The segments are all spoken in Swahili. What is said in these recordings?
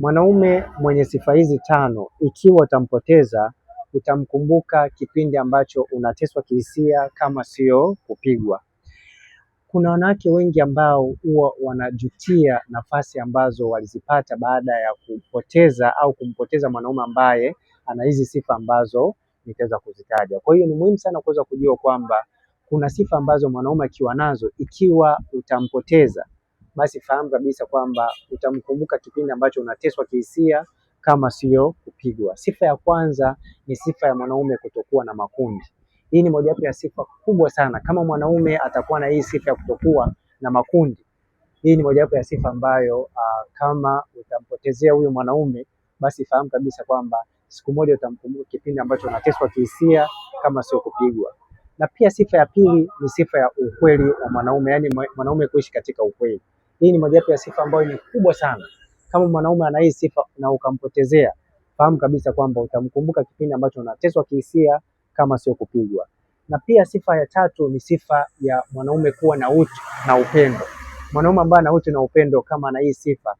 Mwanaume mwenye sifa hizi tano, ikiwa utampoteza, utamkumbuka kipindi ambacho unateswa kihisia kama sio kupigwa. Kuna wanawake wengi ambao huwa wanajutia nafasi ambazo walizipata baada ya kupoteza au kumpoteza mwanaume ambaye ana hizi sifa ambazo nitaweza kuzitaja. Kwa hiyo ni muhimu sana kuweza kujua kwamba kuna sifa ambazo mwanaume akiwa nazo, ikiwa utampoteza, basi fahamu kabisa kwamba utamkumbuka kipindi ambacho unateswa kihisia kama sio kupigwa. Sifa ya kwanza ni sifa ya mwanaume kutokuwa na makundi. Hii ni mojawapo ya sifa kubwa sana. Kama mwanaume atakuwa na hii sifa ya kutokuwa na makundi, hii ni mojawapo ya sifa ambayo kama utampotezea huyo mwanaume, basi fahamu kabisa kwamba siku moja utamkumbuka kipindi ambacho unateswa kihisia kama sio kupigwa. Na pia sifa ya pili ni sifa ya ukweli wa mwanaume, yaani mwanaume kuishi katika ukweli. Hii ni mojawapo ya sifa ambayo ni kubwa sana. Kama mwanaume ana hii sifa na ukampotezea, fahamu kabisa kwamba utamkumbuka kipindi ambacho unateswa kihisia kama sio kupigwa. Na pia sifa ya tatu ni sifa ya mwanaume kuwa na utu na upendo. Mwanaume ambaye ana utu na upendo, kama ana hii sifa,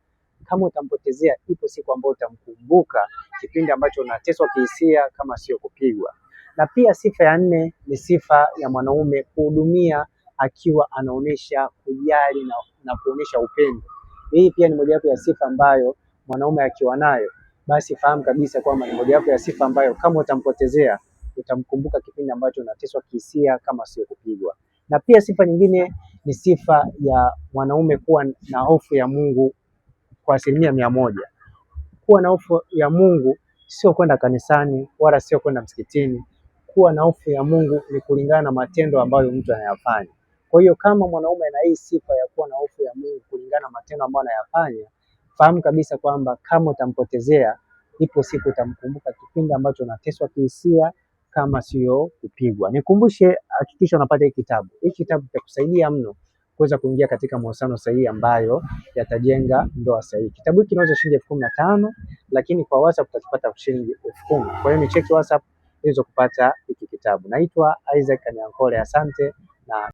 kama utampotezea, ipo siku ambayo utamkumbuka kipindi ambacho unateswa kihisia kama sio kupigwa. Na pia sifa ya nne ni sifa ya mwanaume kuhudumia akiwa anaonesha kujali na kuonesha upendo. Hii pia ni mojawapo ya sifa ambayo mwanaume akiwa nayo, basi fahamu kabisa kwamba ni mojawapo ya sifa ambayo kama utampotezea, utamkumbuka kipindi ambacho unateswa kihisia kama sio kupigwa. Na pia sifa nyingine ni sifa ya mwanaume kuwa na hofu ya Mungu kwa 100%. Kuwa na hofu ya Mungu sio kwenda kanisani wala sio kwenda msikitini. Kuwa na hofu ya Mungu ni kulingana na matendo ambayo mtu anayafanya. Kwa hiyo kama mwanaume ana hii sifa ya kuwa na hofu ya Mungu kulingana na matendo ambayo anayafanya, fahamu kabisa kwamba kama utampotezea, ipo siku utamkumbuka kipindi ambacho unateswa kihisia kama sio kupigwa. Nikumbushe, hakikisha unapata hiki kitabu. Hiki kitabu kitakusaidia mno kuweza kuingia katika mahusiano sahihi ambayo yatajenga ndoa sahihi. Kitabu hiki kinauzwa shilingi 15,000, lakini kwa WhatsApp utakipata shilingi 10,000. Kwa hiyo ni cheki WhatsApp ili kupata hiki kitabu. Naitwa Isaac Kanyankole, asante na